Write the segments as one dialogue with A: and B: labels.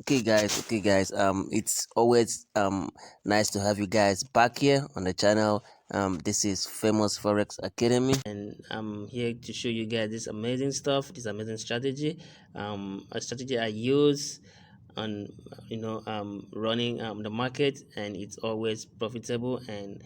A: Okay guys, it's always nice to have you guys back here on the channel. This is Famous Forex Academy, and I'm here to show you guys this amazing stuff, this amazing strategy, a strategy I use on running the market, and it's always profitable and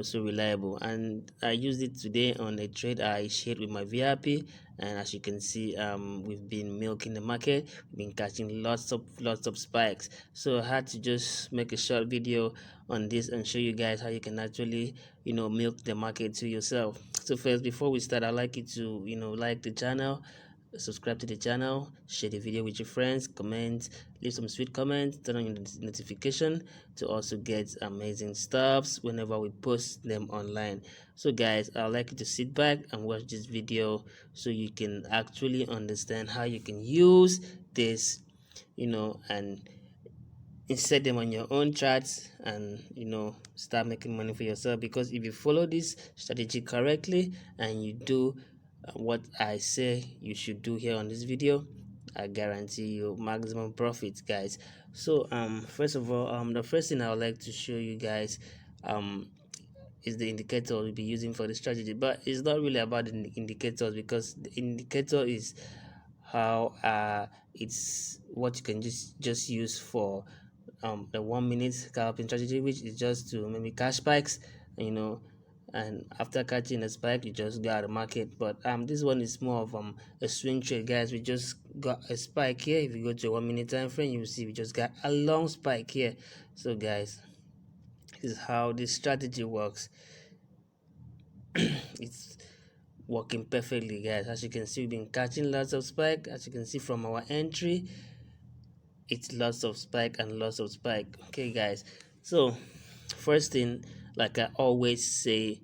A: so reliable. And I used it today on a trade I shared with my VIP, and as you can see, we've been milking the market. We've been catching lots of spikes, so I had to just make a short video on this and show you guys how you can actually milk the market to yourself. So first, before we start, I'd like you to like the channel, subscribe to the channel, share the video with your friends, comment, leave some sweet comments, turn on your notification to also get amazing stuffs whenever we post them online. So guys, I'd like you to sit back and watch this video so you can actually understand how you can use this and insert them on your own charts, and start making money for yourself. Because if you follow this strategy correctly and you do what I say you should do here on this video, I guarantee you maximum profits, guys. So first of all, the first thing I would like to show you guys is the indicator we'll be using for the strategy. But it's not really about the indicators, because the indicator is how it's what you can just use for the 1 minute scalping strategy, which is just to maybe catch spikes, and after catching a spike you just go out of the market. But this one is more of a swing trade, guys. We just got a spike here. If you go to a 1 minute time frame, you will see we just got a long spike here. So guys, this is how this strategy works. It's working perfectly, guys. As you can see, we've been catching lots of spike. As you can see from our entry, it's lots of spike and lots of spike. Okay guys, so first thing, like I always say,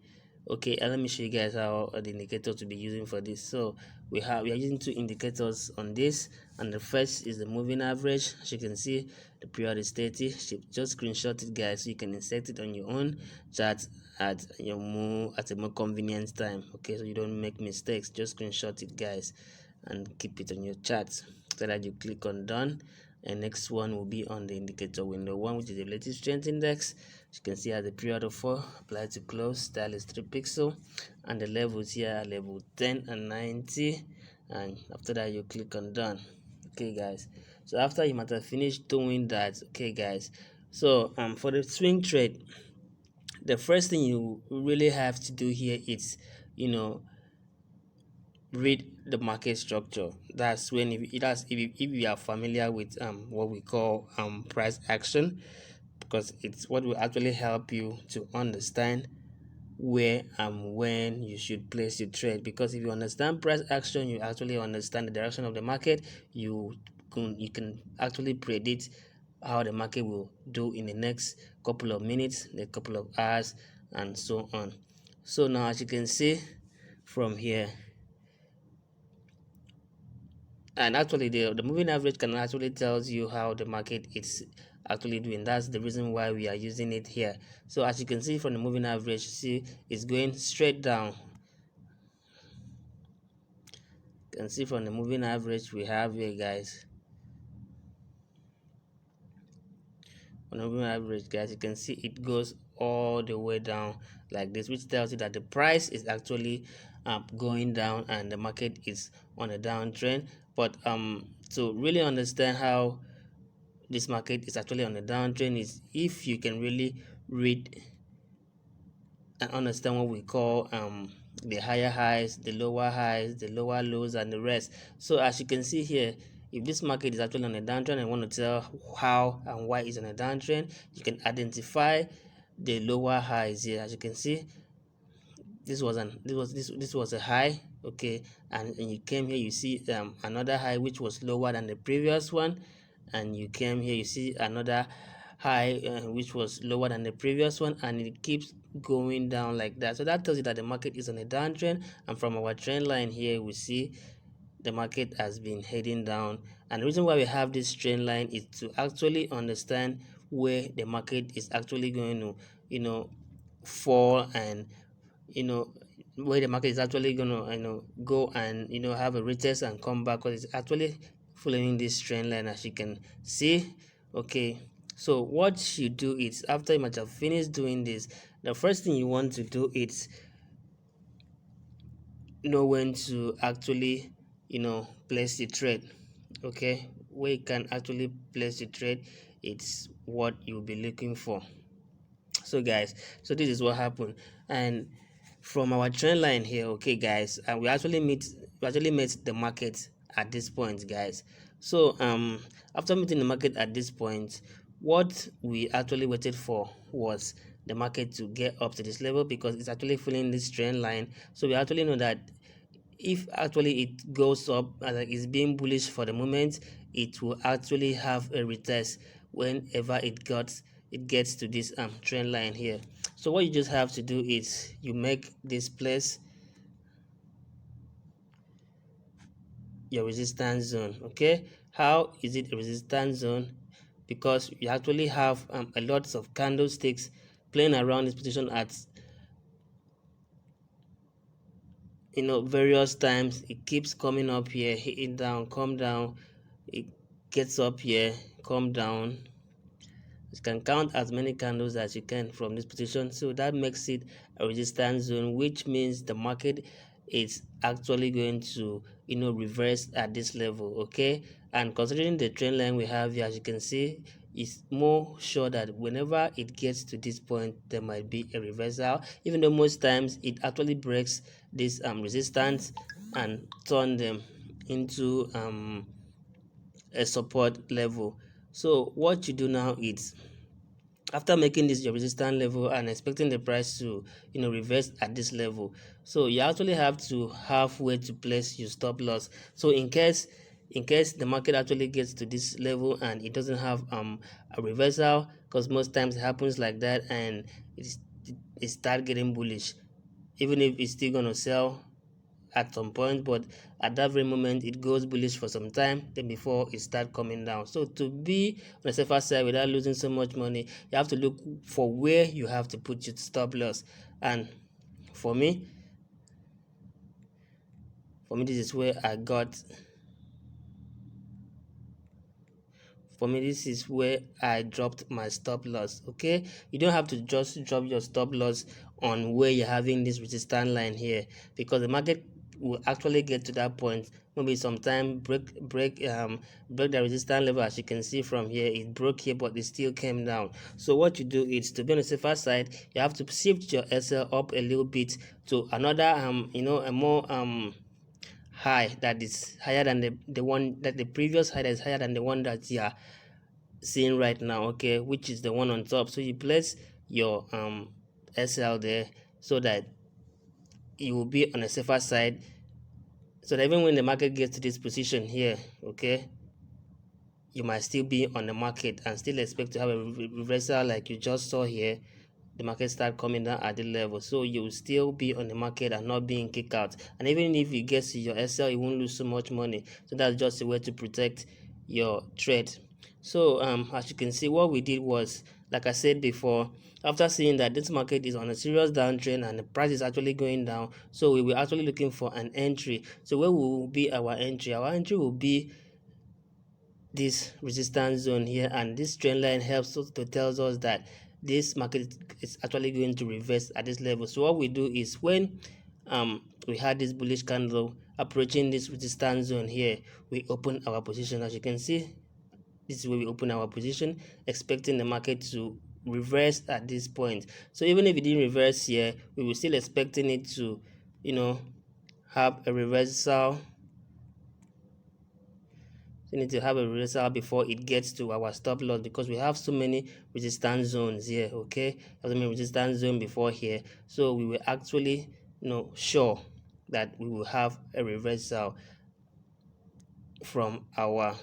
A: okay, let me show you guys how the indicator to be using for this. So we are using two indicators on this, and the first is the moving average. As you can see, the period is 30. Just screenshot it, guys, so you can insert it on your own chart at a more convenient time. Okay, so you don't make mistakes. Just screenshot it, guys, and keep it on your chart so that you click on done. And next one will be on the indicator window one, which is the relative strength index. As you can see, at the period of 4, apply to close, style is 3 pixel, and the levels here are level 10 and 90. And after that, you click on done. Okay guys, so after you might have finished doing that, okay guys, so for the swing trade, the first thing you really have to do here is read the market structure. That's when if you are familiar with what we call price action, because it's what will actually help you to understand where and when you should place your trade. Because if you understand price action, you actually understand the direction of the market. You can actually predict how the market will do in the next couple of minutes, the couple of hours, and so on. So now, as you can see from here, and actually the moving average can actually tells you how the market is actually doing. That's the reason why we are using it here. So as you can see from the moving average, see it's going straight down. You can see from the moving average we have here, guys. On the moving average, guys, you can see it goes all the way down like this, which tells you that the price is actually going down and the market is on a downtrend. But to really understand how this market is actually on a downtrend is if you can really read and understand what we call the higher highs, the lower lows, and the rest. So as you can see here, if this market is actually on a downtrend and want to tell how and why it's on a downtrend, you can identify the lower highs here. As you can see, this was a high, okay, and you came here, you see another high which was lower than the previous one, and you came here, you see another high which was lower than the previous one, and it keeps going down like that. So that tells you that the market is on a downtrend. And from our trend line here, we see the market has been heading down. And the reason why we have this trend line is to actually understand where the market is actually going to fall, and where the market is actually going to go and have a retest and come back, because it's actually following this trend line, as you can see. Okay, so what you do is, after you might have finished doing this, the first thing you want to do is know when to actually place the trade. Okay, where you can actually place the trade, it's what you'll be looking for. So guys, so this is what happened. And from our trend line here, okay guys, and we actually met the market at this point, guys. So after meeting the market at this point, what we actually waited for was the market to get up to this level, because it's actually following this trend line. So we actually know that if actually it goes up and like it's being bullish for the moment, it will actually have a retest whenever it gets to this trend line here. So what you just have to do is you make this place your resistance zone. Okay, how is it a resistance zone? Because you actually have a lot of candlesticks playing around this position at various times. It keeps coming up here, hitting down, come down, it gets up here, come down. You can count as many candles as you can from this position, so that makes it a resistance zone, which means the market is actually going to reverse at this level. Okay, and considering the trend line we have here, as you can see, it's more sure that whenever it gets to this point there might be a reversal, even though most times it actually breaks this resistance and turn them into a support level. So what you do now is, after making this your resistance level and expecting the price to reverse at this level, so you actually have to halfway to place your stop loss. So in case the market actually gets to this level and it doesn't have a reversal, because most times it happens like that, and it start getting bullish, even if it's still gonna sell at some point, but at that very moment it goes bullish for some time, then before it start coming down. So to be on the safer side without losing so much money, you have to look for where you have to put your stop loss. And for me this is where I got for me this is where I dropped my stop loss. Okay, you don't have to just drop your stop loss on where you're having this resistance line here, because the market will actually get to that point, maybe sometime break the resistance level. As you can see from here, it broke here but it still came down. So what you do is, to be on the safer side, you have to shift your SL up a little bit to another a more high that is higher than the one that the previous high that is higher than the one that you are seeing right now. Okay, which is the one on top. So you place your SL there, so that you will be on a safer side, so that even when the market gets to this position here, okay, you might still be on the market and still expect to have a reversal like you just saw here. The market start coming down at the level, so you will still be on the market and not being kicked out. And even if you get to your SL, you won't lose so much money. So that's just a way to protect your trade. So as you can see, what we did was, like I said before, after seeing that this market is on a serious downtrend and the price is actually going down, so we were actually looking for an entry. So where will be our entry? Our entry will be this resistance zone here, and this trend line helps us to tells us that this market is actually going to reverse at this level. So what we do is, when we had this bullish candle approaching this resistance zone here, we open our position. As you can see, this is where we open our position, expecting the market to reverse at this point. So even if it didn't reverse here, we were still expecting it to have a reversal. We need to have a reversal before it gets to our stop loss, because we have so many resistance zones here. Okay, so many resistance zone before here, so we were actually sure that we will have a reversal from our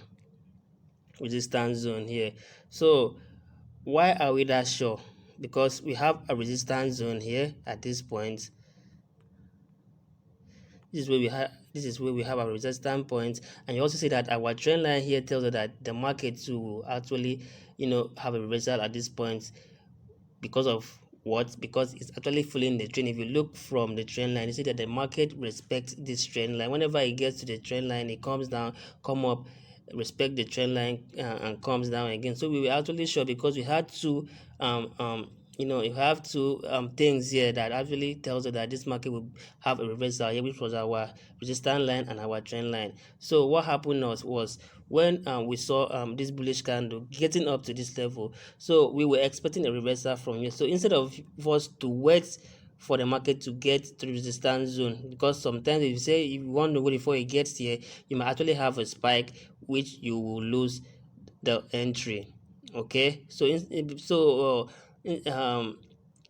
A: resistance zone here. So why are we that sure? Because we have a resistance zone here at this point. This is where we have our resistance point, and you also see that our trend line here tells us that the market will actually have a reversal at this point. Because of what? Because it's actually following the trend. If you look from the trend line, you see that the market respects this trend line. Whenever it gets to the trend line, it comes down, come up, respect the trend line and comes down again. So we were actually sure because we had two you have two things here that actually tells us that this market will have a reversal here, which was our resistance line and our trend line. So what happened was when we saw this bullish candle getting up to this level, so we were expecting a reversal from here. So instead of us to wait for the market to get to the resistance zone, because sometimes if you say if you want to wait before it gets here, you might actually have a spike which you will lose the entry. Okay, so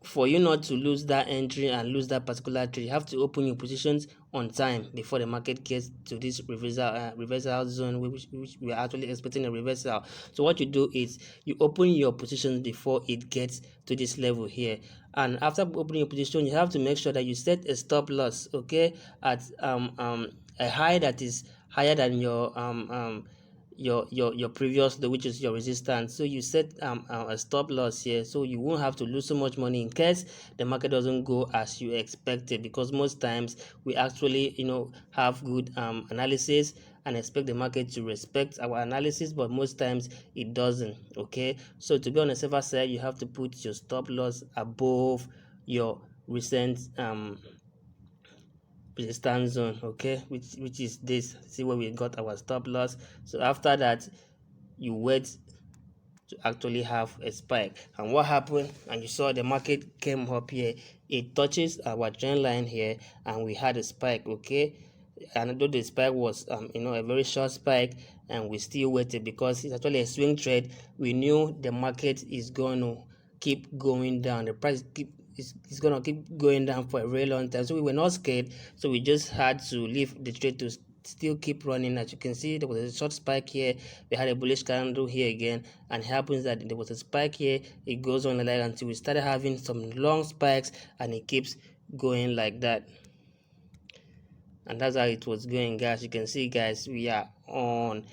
A: for you not to lose that entry and lose that particular trade, you have to open your positions on time before the market gets to this reversal zone, which we are actually expecting a reversal. So what you do is you open your positions before it gets to this level here, and after opening your position, you have to make sure that you set a stop loss, okay, at a high that is higher than your previous low, which is your resistance. So you set a stop loss here, so you won't have to lose so much money in case the market doesn't go as you expected, because most times we actually have good analysis and expect the market to respect our analysis, but most times it doesn't. Okay, so to be on the safer side, you have to put your stop loss above your recent resistance zone, okay, which is this. See where we got our stop loss. So after that, you wait to actually have a spike. And what happened, and you saw the market came up here, it touches our trend line here, and we had a spike. Okay, and though the spike was a very short spike, and we still waited because it's actually a swing trade, we knew the market is going to keep going down. The price is going to keep going down for a very long time, so we were not scared. So we just had to leave the trade to still keep running. As you can see, there was a short spike here, we had a bullish candle here again, and it happens that there was a spike here, it goes on like that until we started having some long spikes, and it keeps going like that. And that's how it was going, guys. You can see, guys, we are on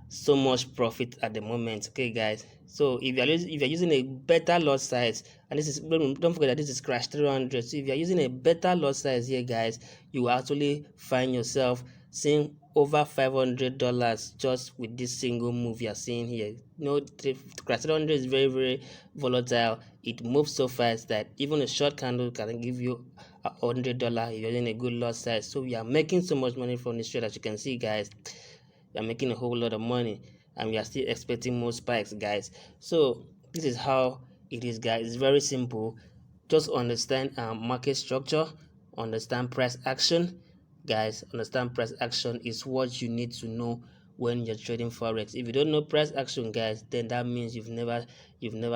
A: so much profit at the moment. Okay, guys, so if you're using a better lot size, and this is, don't forget that this is crash 300. So if you're using a better lot size here, guys, you will actually find yourself seeing over $500 just with this single move you're seeing here. The crash 300 is very, very volatile. It moves so fast that even a short candle can give you $100 if you're using a good lot size. So we are making so much money from this trade. As you can see, guys, we are making a whole lot of money, and we are still expecting more spikes, guys. So this is how it is, guys. It's very simple. Just understand market structure, understand price action, guys. Understand price action is what you need to know when you're trading forex. If you don't know price action, guys, then that means you've never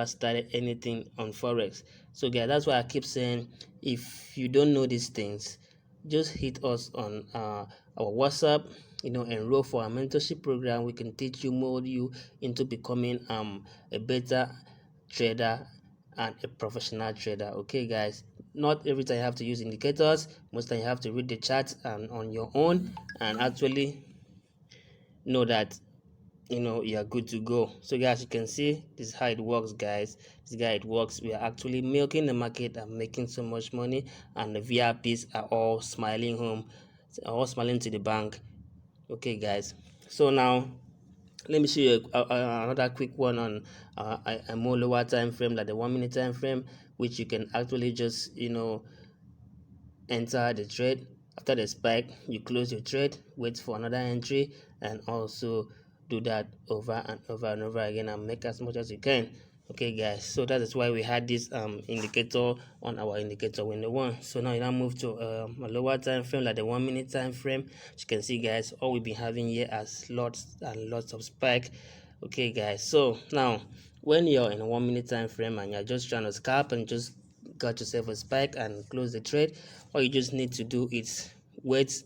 A: started anything on forex. So guys, that's why I keep saying, if you don't know these things, just hit us on our WhatsApp, enroll for our mentorship program. We can teach you, mold you into becoming a better trader and a professional trader. Okay, guys, not every time you have to use indicators. Most time you have to read the chart on your own and actually know that you are good to go. So guys, you can see this is how it works, guys. This guy, it works. We are actually milking the market and making so much money, and the VIPs are all smiling home, all smiling to the bank. Okay, guys, so now let me show you another quick one on a more lower time frame, like the 1 minute time frame, which you can actually just enter the trade. After the spike, you close your trade, wait for another entry, and also do that over and over and over again, and make as much as you can. Okay, guys, so that is why we had this indicator on our indicator window one. So now you now move to a lower time frame, like the 1 minute time frame. As you can see, guys, all we've been having here as lots and lots of spike. Okay, guys, so now when you're in a 1 minute time frame and you're just trying to scalp and just got yourself a spike and close the trade, all you just need to do is wait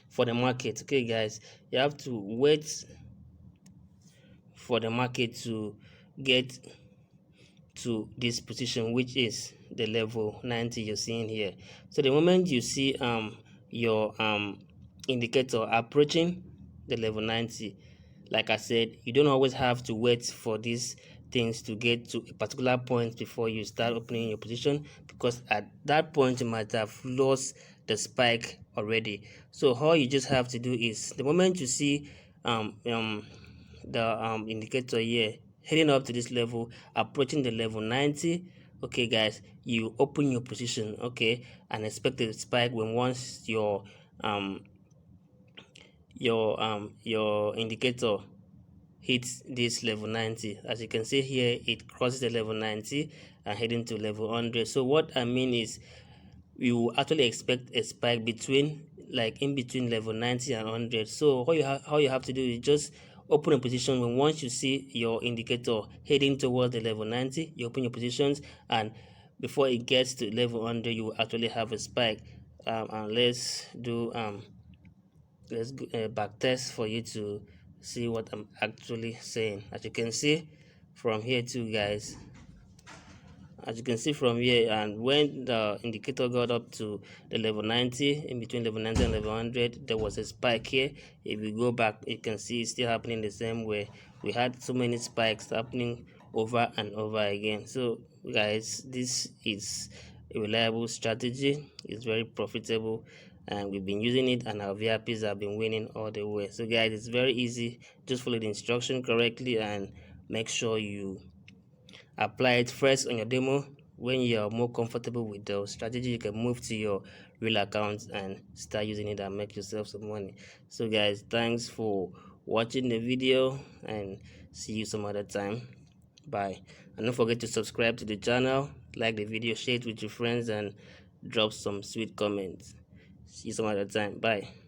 A: for the market. Okay, guys, you have to wait for the market to get to this position, which is the level 90 you're seeing here. So the moment you see your indicator approaching the level 90, like I said, you don't always have to wait for these things to get to a particular point before you start opening your position, because at that point you might have lost the spike already. So all you just have to do is, the moment you see um um indicator here heading up to this level, approaching the level 90. Okay guys, you open your position, okay, and expect a spike when once your indicator hits this level 90. As you can see here, it crosses the level 90 and heading to level 100. So what I mean is, you actually expect a spike between, like in between level 90 and 100. So how you have to do is just open a position. When once you see your indicator heading towards the level 90, you open your positions, and before it gets to level 100, you will actually have a spike. And let's back test for you to see what I'm actually saying. As you can see from here too guys, as you can see from here, and when the indicator got up to the level 90, in between level 90 and level 100, there was a spike here. If we go back, you can see it's still happening the same way. We had so many spikes happening over and over again. So guys, this is a reliable strategy. It's very profitable, and we've been using it, and our VIPs have been winning all the way. So guys, it's very easy. Just follow the instruction correctly and make sure you apply it first on your demo. When you're more comfortable with the strategy, you can move to your real account and start using it and make yourself some money. So guys, thanks for watching the video, and see you some other time. Bye. And don't forget to subscribe to the channel, like the video, share it with your friends, and drop some sweet comments. See you some other time. Bye.